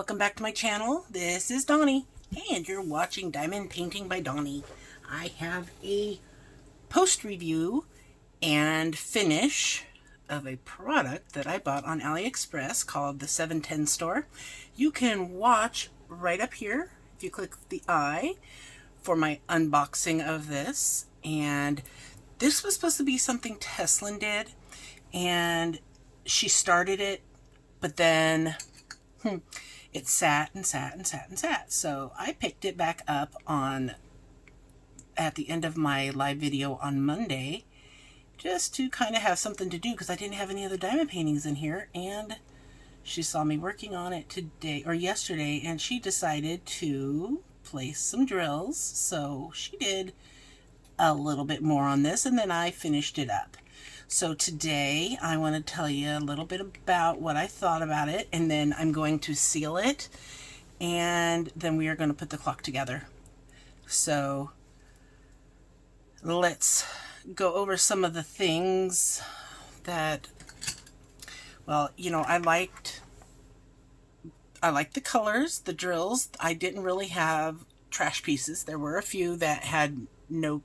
welcome back to my channel. This is Donnie, and you're watching Diamond Painting by Donnie. I have a post review and finish of a product that I bought on AliExpress called the 710 store. You can watch right up here if you click the eye for my unboxing of this. And this was supposed to be something Tesslynn did, and she started it, but then it sat and sat and sat and sat. So I picked it back up at the end of my live video on Monday, just to kind of have something to do because I didn't have any other diamond paintings in here. And she saw me working on it today or yesterday, and she decided to place some drills. So she did a little bit more on this, and then I finished it up. So today I want to tell you a little bit about what I thought about it, and then I'm going to seal it, and then we are going to put the clock together. So let's go over some of the things that, well, you know, I liked the colors, the drills. I didn't really have trash pieces. There were a few that had no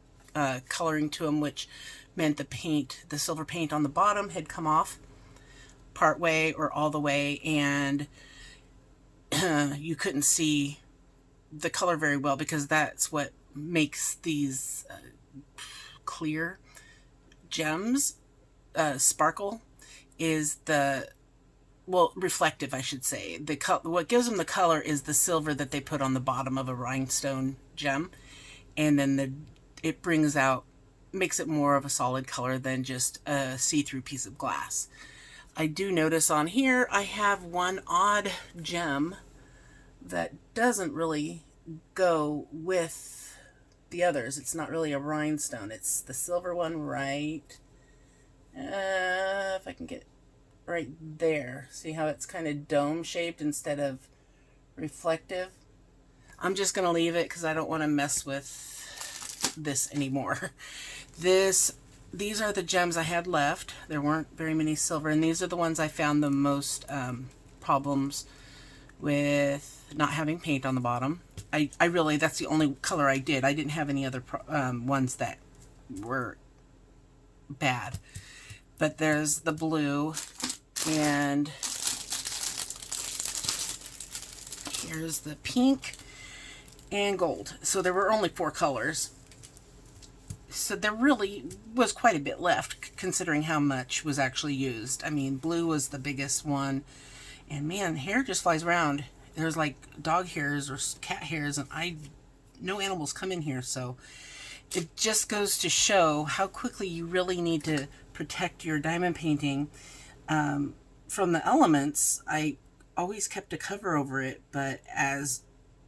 coloring to them, which meant the silver paint on the bottom had come off part way or all the way, and you couldn't see the color very well, because that's what makes these clear gems sparkle, is reflective, I should say. What gives them the color is the silver that they put on the bottom of a rhinestone gem, and then it makes it more of a solid color than just a see-through piece of glass. I do notice on here I have one odd gem that doesn't really go with the others. It's not really a rhinestone. It's the silver one right, if I can get right there. See how it's kind of dome shaped instead of reflective? I'm just going to leave it because I don't want to mess with this anymore. These are the gems I had left. There weren't very many silver, and these are the ones I found the most problems with not having paint on the bottom. That's the only color I did. I didn't have any other ones that were bad. But there's the blue, and here's the pink and gold. So there were only 4 colors. So there really was quite a bit left, considering how much was actually used. I mean, blue was the biggest one, and man, hair just flies around. There's like dog hairs or cat hairs, and no animals come in here. So it just goes to show how quickly you really need to protect your diamond painting from the elements. I always kept a cover over it, but as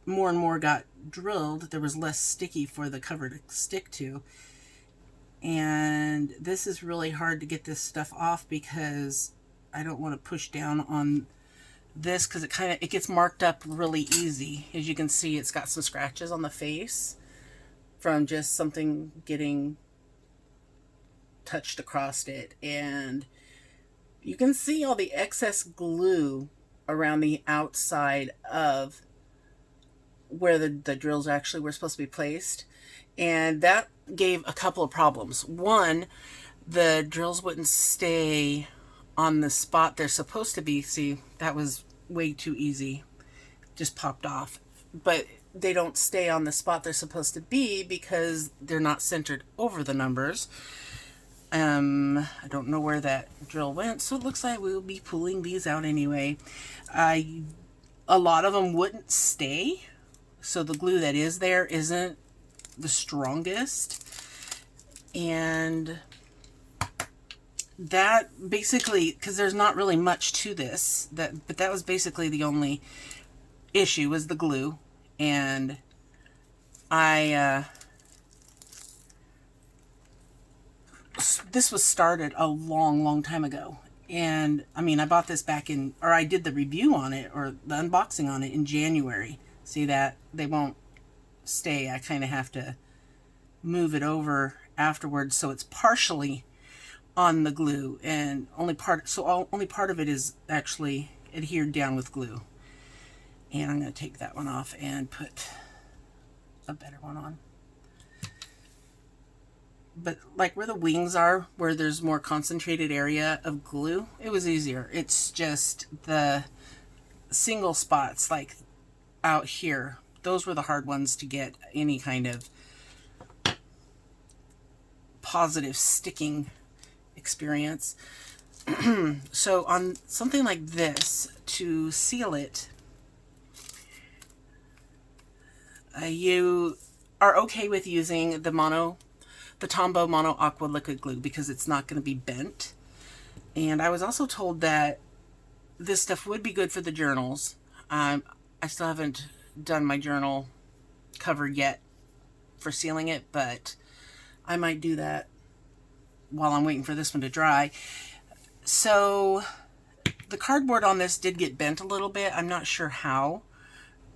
more and more got drilled, there was less sticky for the cover to stick to. And this is really hard to get this stuff off because I don't want to push down on this, because it gets marked up really easy. As you can see, it's got some scratches on the face from just something getting touched across it, and you can see all the excess glue around the outside of where the drills actually were supposed to be placed, and that gave a couple of problems. One, the drills wouldn't stay on the spot they're supposed to be. See, that was way too easy, just popped off. But they don't stay on the spot they're supposed to be because they're not centered over the numbers. I don't know where that drill went, so it looks like we'll be pulling these out anyway. A lot of them wouldn't stay, so the glue that is there isn't the strongest, and that basically, because there's not really much to this, but that was basically the only issue, was the glue. And this was started a long time ago, and I mean, I bought this I did the review on it, or the unboxing on it, in January. See that they won't stay. I kind of have to move it over afterwards, so it's partially on the glue, and only part of it is actually adhered down with glue. And I'm going to take that one off and put a better one on. But like where the wings are, where there's more concentrated area of glue, it was easier. It's just the single spots like out here, those were the hard ones to get any kind of positive sticking experience. So on something like this, to seal it, you are okay with using the Tombow Mono Aqua Liquid Glue because it's not going to be bent. And I was also told that this stuff would be good for the journals. I still haven't done my journal cover yet for sealing it, but I might do that while I'm waiting for this one to dry. So the cardboard on this did get bent a little bit. I'm not sure how,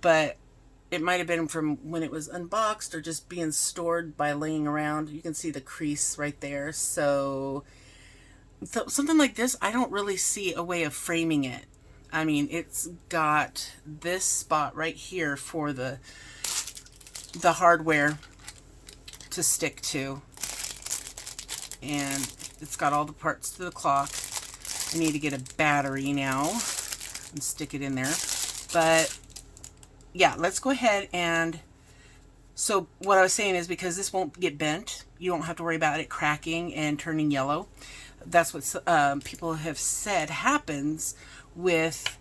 but it might have been from when it was unboxed or just being stored by laying around. You can see the crease right there. So something like this, I don't really see a way of framing it. I mean, it's got this spot right here for the hardware to stick to. And it's got all the parts to the clock. I need to get a battery now and stick it in there. But yeah, let's go ahead and, so what I was saying is because this won't get bent, you don't have to worry about it cracking and turning yellow. That's what people have said happens with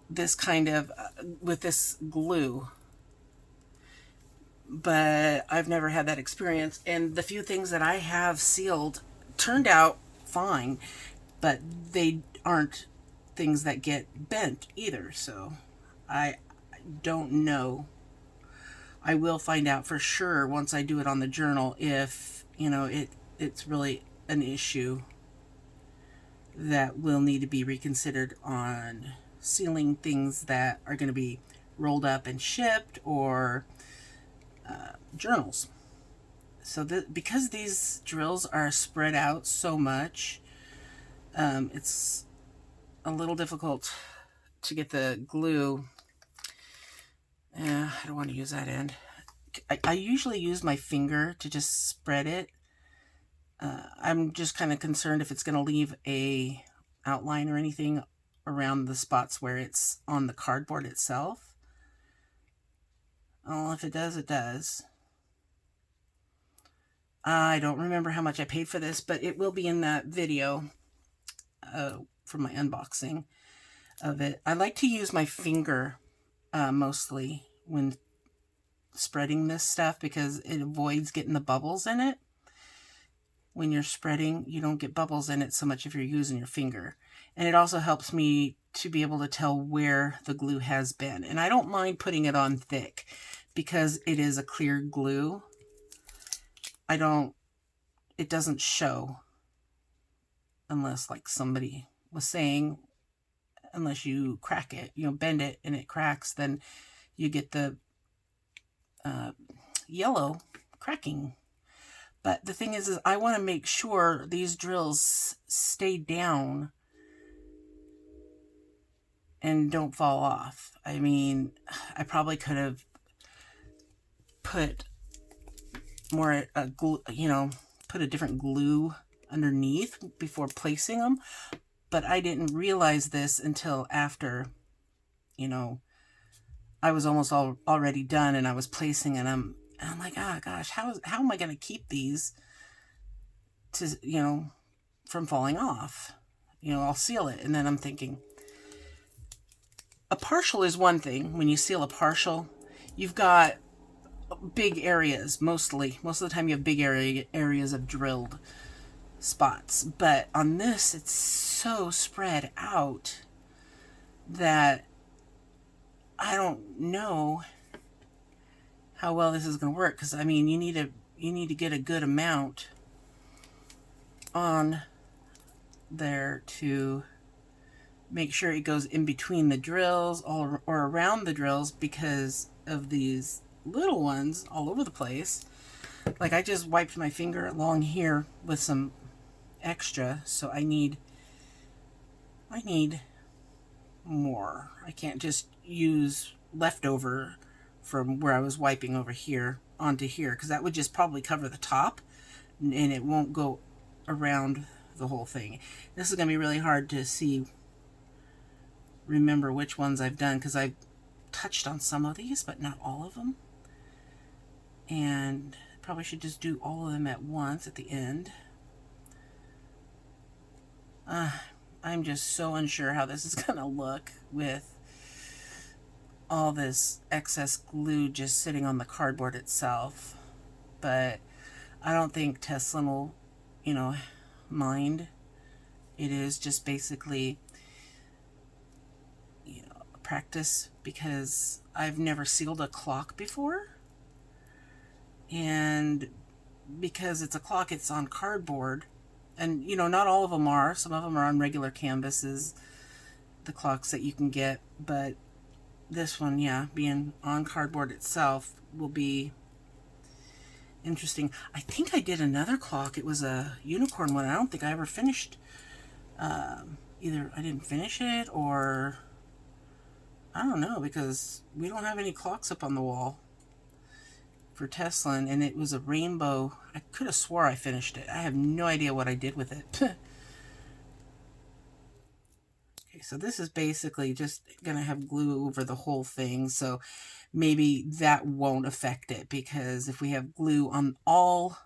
this kind of, with this glue. But I've never had that experience. And the few things that I have sealed turned out fine, but they aren't things that get bent either. So I don't know. I will find out for sure once I do it on the journal if, you know, it's really an issue that will need to be reconsidered on sealing things that are going to be rolled up and shipped, or journals. So because these drills are spread out so much, it's a little difficult to get the glue. I don't want to use that end. I usually use my finger to just spread it. I'm just kind of concerned if it's going to leave a outline or anything around the spots where it's on the cardboard itself. Oh, if it does, it does. I don't remember how much I paid for this, but it will be in that video from my unboxing of it. I like to use my finger mostly when spreading this stuff because it avoids getting the bubbles in it. When you're spreading, you don't get bubbles in it so much if you're using your finger. And it also helps me to be able to tell where the glue has been. And I don't mind putting it on thick because it is a clear glue. It doesn't show unless, like somebody was saying, unless you crack it, you know, bend it and it cracks, then you get the yellow cracking. But the thing is I want to make sure these drills stay down and don't fall off. I mean, I probably could have put more glue, you know, put a different glue underneath before placing them, but I didn't realize this until after, you know, I was almost already done and I was placing it. I'm like, oh gosh, how am I going to keep these to, you know, from falling off? You know, I'll seal it. And then I'm thinking, a partial is one thing. When you seal a partial, you've got big areas, most of the time you have big areas of drilled spots. But on this, it's so spread out that I don't know how well this is going to work, because I mean, you need to get a good amount on there to make sure it goes in between the drills or around the drills, because of these little ones all over the place. Like I just wiped my finger along here with some extra, so I need more. I can't just use leftover from where I was wiping over here onto here, because that would just probably cover the top and it won't go around the whole thing. This is going to be really hard to remember which ones I've done, because I've touched on some of these but not all of them, and probably should just do all of them at once at the end. I'm just so unsure how this is going to look with all this excess glue just sitting on the cardboard itself. But I don't think Tesslynn will, mind. It is just basically, practice, because I've never sealed a clock before. And because it's a clock, it's on cardboard. And, not all of them are. Some of them are on regular canvases, the clocks that you can get. But this one, yeah, being on cardboard itself will be interesting. I think I did another clock. It was a unicorn one. I don't think I ever finished. Either I didn't finish it, or I don't know, because we don't have any clocks up on the wall for Tesslynn, and it was a rainbow. I could have swore I finished it. I have no idea what I did with it. Okay, so this is basically just going to have glue over the whole thing, so maybe that won't affect it, because if we have glue on all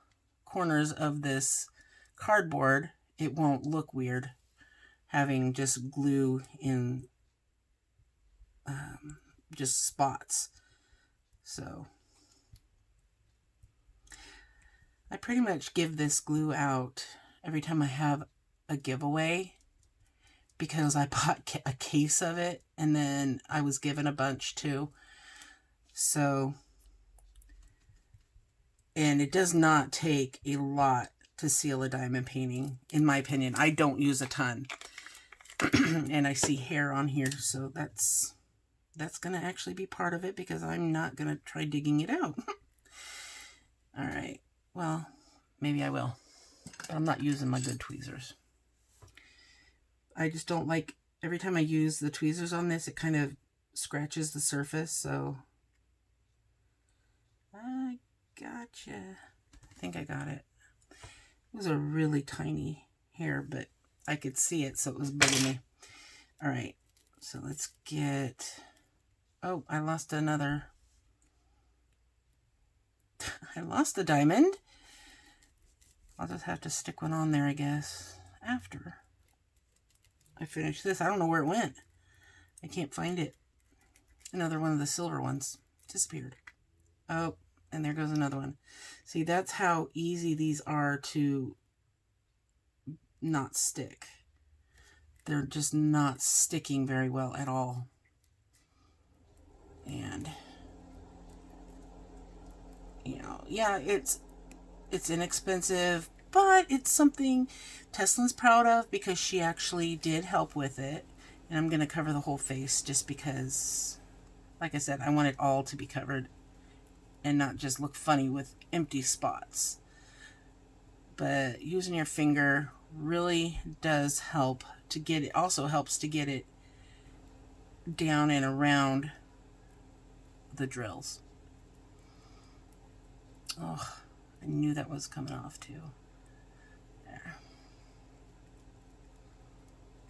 corners of this cardboard, it won't look weird having just glue in just spots. So I pretty much give this glue out every time I have a giveaway, because I bought a case of it and then I was given a bunch too. So, and it does not take a lot to seal a diamond painting, in my opinion. I don't use a ton. And I see hair on here, so that's going to actually be part of it, because I'm not going to try digging it out. All right. Well, maybe I will. I'm not using my good tweezers. I just don't like, every time I use the tweezers on this, it kind of scratches the surface, so I gotcha. I think I got it. It was a really tiny hair, but I could see it, so it was bugging me. All right, so let's get, oh, I lost another. I lost a diamond. I'll just have to stick one on there, I guess, after I finish this. I don't know where it went. I can't find it. Another one of the silver ones disappeared. Oh, and there goes another one. See, that's how easy these are to not stick. They're just not sticking very well at all. And, yeah, it's inexpensive, but it's something Tesslynn's proud of, because she actually did help with it. And I'm going to cover the whole face just because, like I said, I want it all to be covered and not just look funny with empty spots. But using your finger really does help to get it, also helps to get it down and around the drills. Oh, I knew that was coming off too. There.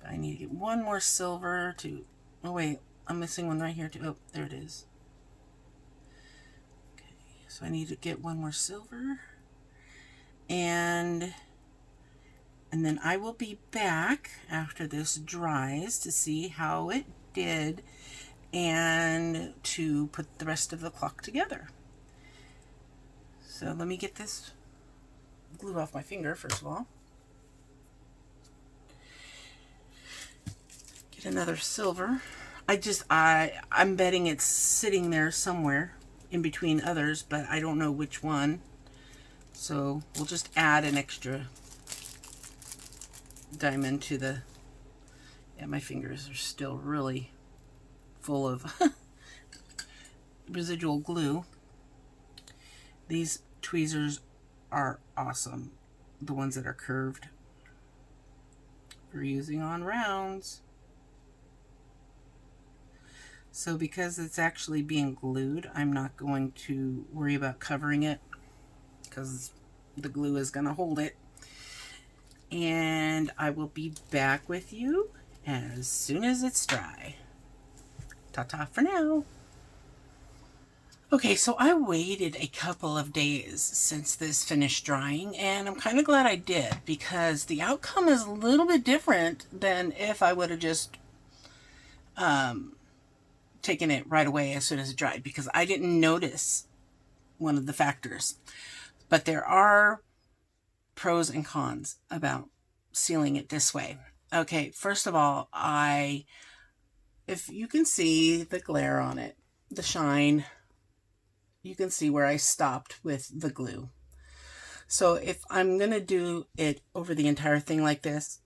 But I need to get one more silver to, oh wait, I'm missing one right here too. Oh, there it is. Okay, so I need to get one more silver. And then I will be back after this dries to see how it did and to put the rest of the clock together. So let me get this glue off my finger first of all. Get another silver. I'm betting it's sitting there somewhere in between others, but I don't know which one. So we'll just add an extra diamond to the, yeah, my fingers are still really full of residual glue. These tweezers are awesome, the ones that are curved, for using on rounds. So because it's actually being glued, I'm not going to worry about covering it because the glue is going to hold it. And I will be back with you as soon as it's dry. Ta-ta for now. Okay, so I waited a couple of days since this finished drying, and I'm kind of glad I did because the outcome is a little bit different than if I would have just taken it right away as soon as it dried, because I didn't notice one of the factors. But there are pros and cons about sealing it this way. Okay, first of all, if you can see the glare on it, the shine, you can see where I stopped with the glue. So if I'm going to do it over the entire thing like this,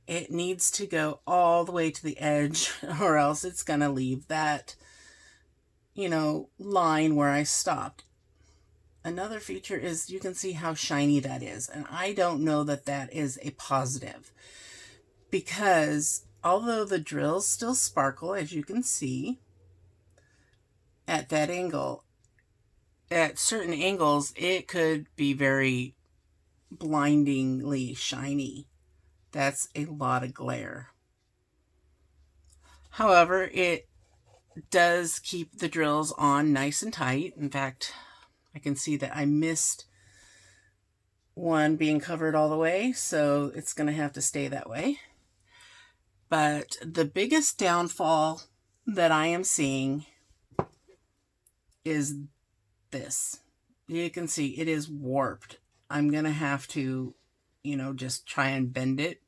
it needs to go all the way to the edge or else it's going to leave that, line where I stopped. Another feature is you can see how shiny that is. And I don't know that that is a positive because although the drills still sparkle, as you can see, at that angle, at certain angles, it could be very blindingly shiny. That's a lot of glare. However, it does keep the drills on nice and tight. In fact, I can see that I missed one being covered all the way, so it's going to have to stay that way. But the biggest downfall that I am seeing is this. You can see it is warped. I'm going to have to, just try and bend it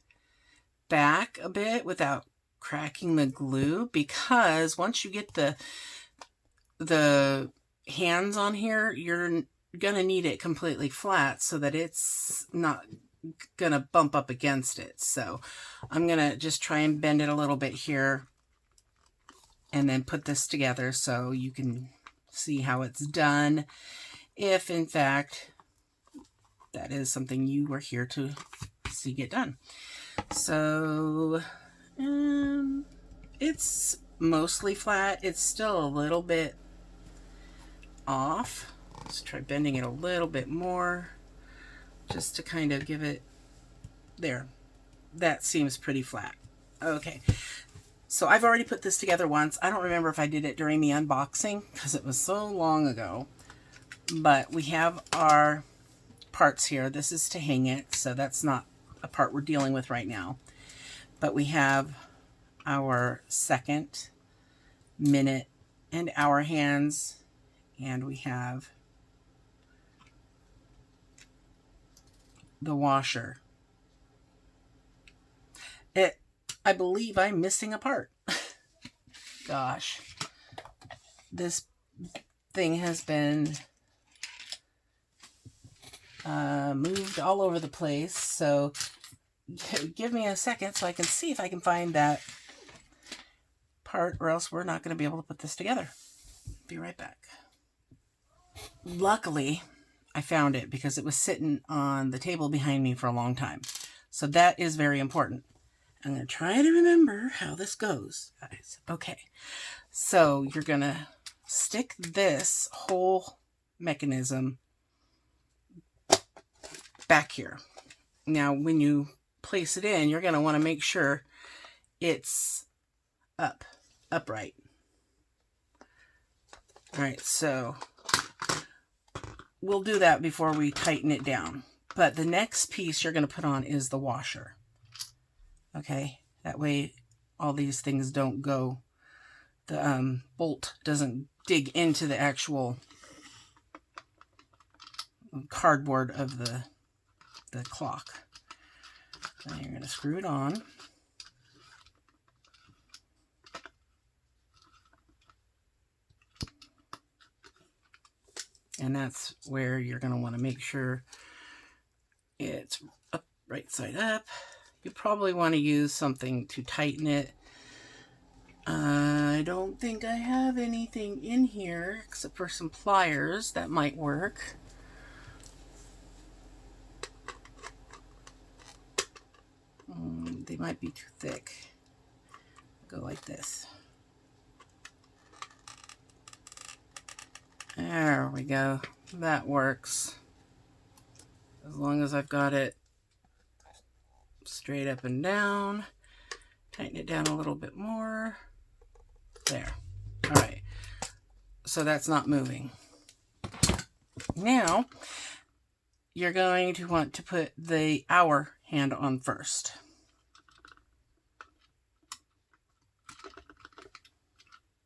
back a bit without cracking the glue, because once you get the hands on here, you're gonna need it completely flat so that it's not gonna bump up against it. So I'm gonna just try and bend it a little bit here and then put this together so you can see how it's done, if in fact that is something you were here to see get done. So it's mostly flat. It's still a little bit off. Let's try bending it a little bit more just to kind of give it there. That seems pretty flat. Okay, so I've already put this together once. I don't remember if I did it during the unboxing because it was so long ago, but we have our parts here. This is to hang it, so that's not a part we're dealing with right now. But we have our second, minute, and hour hands, and we have the washer. I believe I'm missing a part. Gosh, this thing has been moved all over the place, so give me a second so I can see if I can find that part, or else we're not going to be able to put this together. Be right back. Luckily, I found it because it was sitting on the table behind me for a long time. So that is very important. I'm going to try to remember how this goes, guys. Okay, so you're going to stick this whole mechanism back here. Now, when you place it in, you're going to want to make sure it's upright. All right, so we'll do that before we tighten it down. But the next piece you're going to put on is the washer. Okay, that way all these things don't go, the bolt doesn't dig into the actual cardboard of the clock. Then you're going to screw it on. And that's where you're going to want to make sure it's up, right side up. You probably want to use something to tighten it. I don't think I have anything in here except for some pliers. That might work. They might be too thick. Go like this. There we go. That works. As long as I've got it straight up and down. Tighten it down a little bit more. There. All right. So that's not moving. Now, you're going to want to put the hour hand on first.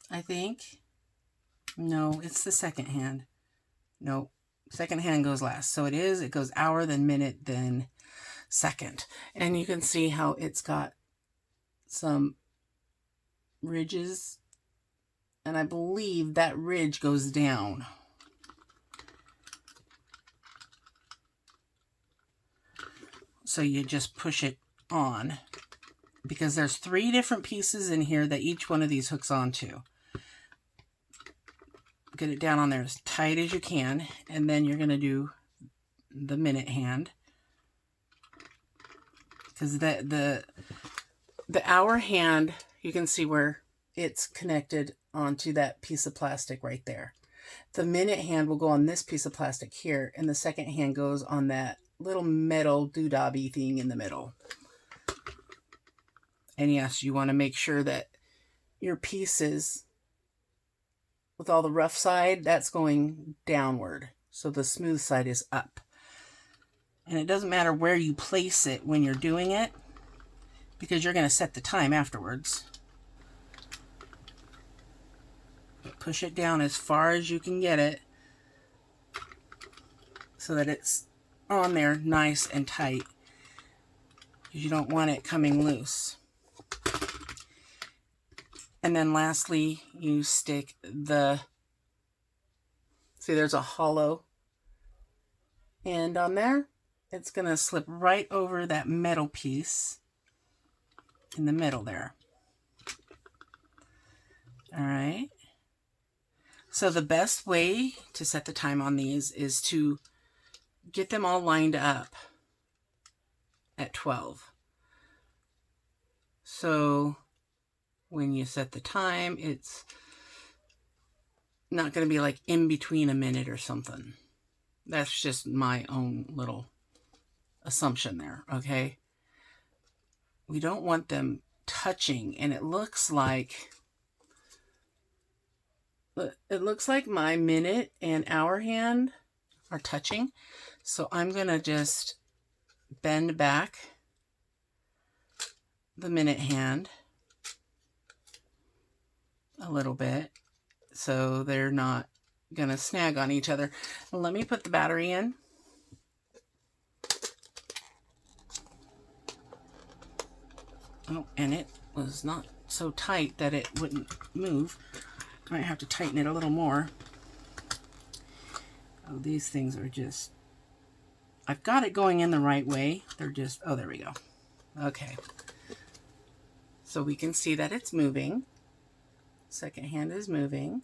I think. No, it's the second hand. No, second hand goes last. So it goes hour, then minute, then second. And you can see how it's got some ridges. And I believe that ridge goes down. So you just push it on, because there's 3 different pieces in here that each one of these hooks onto. Get it down on there as tight as you can, and then you're going to do the minute hand, because the hour hand, you can see where it's connected onto that piece of plastic right there. The minute hand will go on this piece of plastic here, and the second hand goes on that little metal doodobby thing in the middle. And yes, you want to make sure that your pieces, with all the rough side, that's going downward, so the smooth side is up. And it doesn't matter where you place it when you're doing it, because you're going to set the time afterwards. Push it down as far as you can get it, so that it's on there nice and tight, because you don't want it coming loose. And then lastly, you stick the, see there's a hollow end on there. It's going to slip right over that metal piece in the middle there. All right. So the best way to set the time on these is to get them all lined up at 12. So when you set the time, it's not going to be like in between a minute or something. That's just my own little assumption there, okay? We don't want them touching, and it looks like my minute and hour hand are touching. So I'm going to just bend back the minute hand a little bit so they're not going to snag on each other. Let me put the battery in. Oh, and it was not so tight that it wouldn't move. Might have to tighten it a little more. Oh, these things are just, I've got it going in the right way. They're just, oh, there we go. Okay. So we can see that it's moving. Second hand is moving.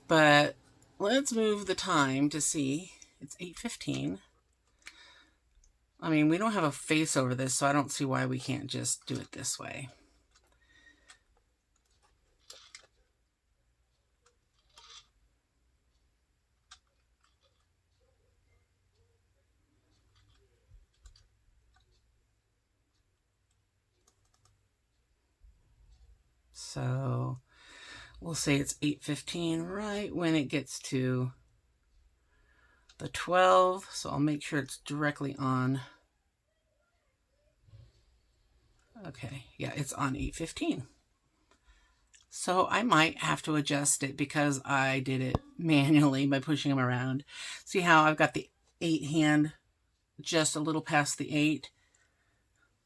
But let's move the time to see. It's 8:15. I mean, we don't have a face over this, so I don't see why we can't just do it this way. So we'll say it's 8:15 right when it gets to the 12. So I'll make sure it's directly on. Okay, yeah, it's on 8:15. So I might have to adjust it because I did it manually by pushing them around. See how I've got the 8 hand just a little past the 8.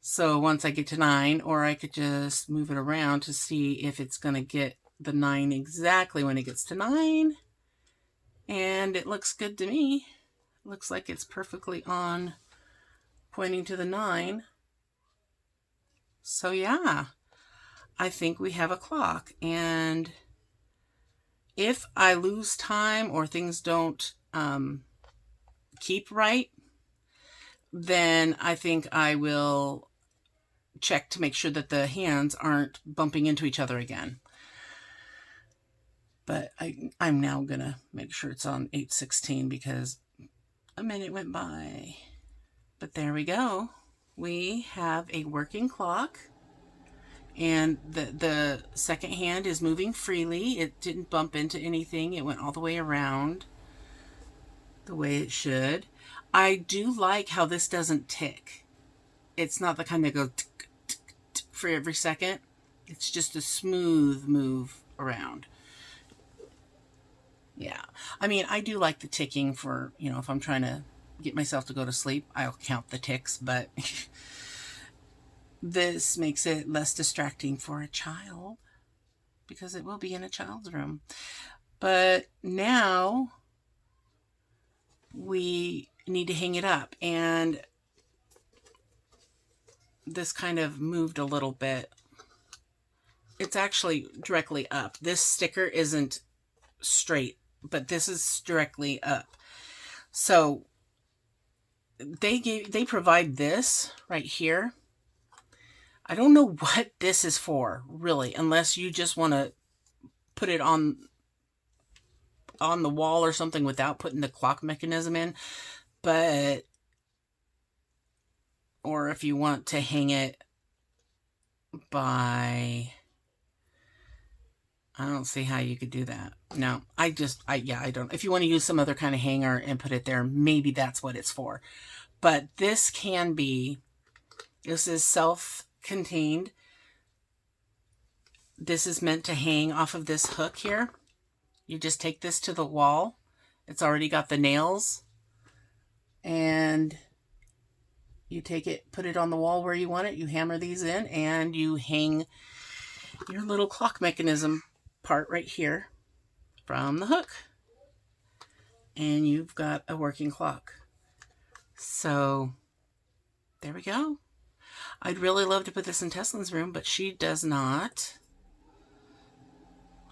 So once I get to 9, or I could just move it around to see if it's going to get the 9 exactly when it gets to 9. And it looks good to me. Looks like it's perfectly on, pointing to the 9. So yeah, I think we have a clock. And if I lose time or things don't keep right, then I think I will check to make sure that the hands aren't bumping into each other again. But I'm now going to make sure it's on 8:16 because a minute went by. But there we go. We have a working clock. And the second hand is moving freely. It didn't bump into anything. It went all the way around the way it should. I do like how this doesn't tick. It's not the kind that goes tick, tick, tick for every second. It's just a smooth move around. Yeah. I mean, I do like the ticking for, you know, if I'm trying to get myself to go to sleep, I'll count the ticks, but this makes it less distracting for a child because it will be in a child's room. But now we need to hang it up, and this kind of moved a little bit. It's actually directly up. This sticker isn't straight, but this is directly up. So they provide this right here. I don't know what this is for, really, unless you just want to put it on the wall or something without putting the clock mechanism in. But, or if you want to hang it by, I don't see how you could do that. No, I don't. If you want to use some other kind of hanger and put it there, maybe that's what it's for. But this can be, this is self-contained. This is meant to hang off of this hook here. You just take this to the wall. It's already got the nails. And you take it, put it on the wall where you want it. You hammer these in and you hang your little clock mechanism part right here from the hook. And you've got a working clock. So there we go. I'd really love to put this in Tesslynn's room, but she does not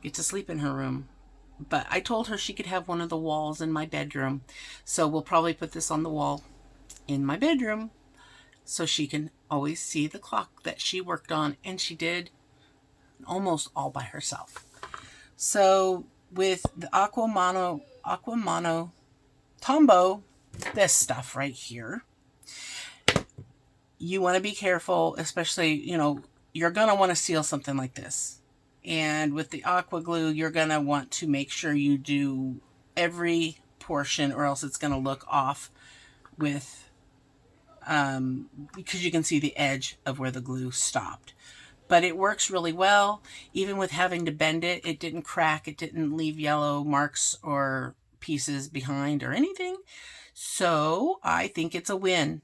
get to sleep in her room. But I told her she could have one of the walls in my bedroom. So we'll probably put this on the wall in my bedroom so she can always see the clock that she worked on, and she did almost all by herself. So with the Aqua Mono Tombow, this stuff right here, you want to be careful, especially, you know, you're going to want to seal something like this. And with the aqua glue, you're going to want to make sure you do every portion, or else it's going to look off with, because you can see the edge of where the glue stopped. But it works really well. Even with having to bend it, it didn't crack. It didn't leave yellow marks or pieces behind or anything. So I think it's a win.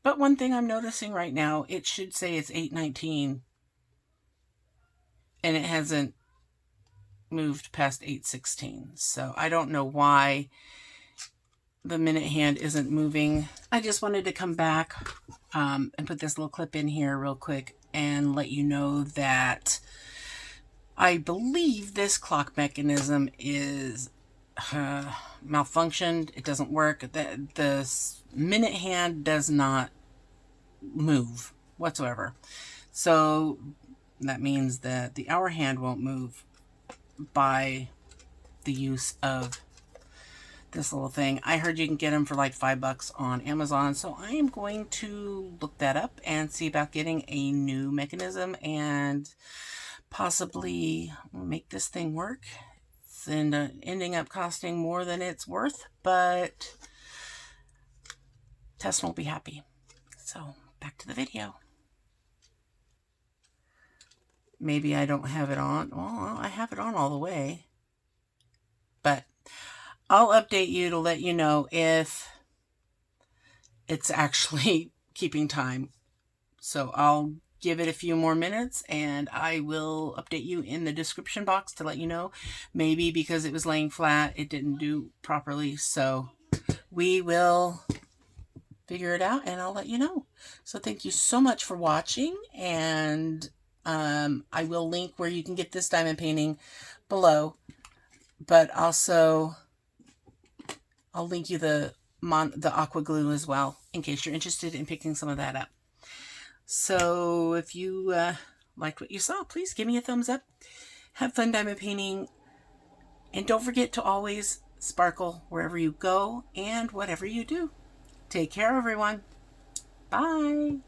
But one thing I'm noticing right now, it should say it's 8:19. And it hasn't moved past 8:16. So I don't know why the minute hand isn't moving. I just wanted to come back and put this little clip in here real quick and let you know that I believe this clock mechanism is malfunctioned. It doesn't work. The minute hand does not move whatsoever. So that means that the hour hand won't move by the use of this little thing. I heard you can get them for like $5 on Amazon, so I am going to look that up and see about getting a new mechanism and possibly make this thing work. It's ending up costing more than it's worth, but Tesslynn will be happy. So back to the video. Maybe I don't have it on. Well, I have it on all the way, but I'll update you to let you know if it's actually keeping time. So I'll give it a few more minutes and I will update you in the description box to let you know. Maybe because it was laying flat, it didn't do properly. So we will figure it out and I'll let you know. So thank you so much for watching, and I will link where you can get this diamond painting below, but also I'll link you the aqua glue as well in case you're interested in picking some of that up. So if you liked what you saw, please give me a thumbs up. Have fun diamond painting. And don't forget to always sparkle wherever you go and whatever you do. Take care, everyone. Bye.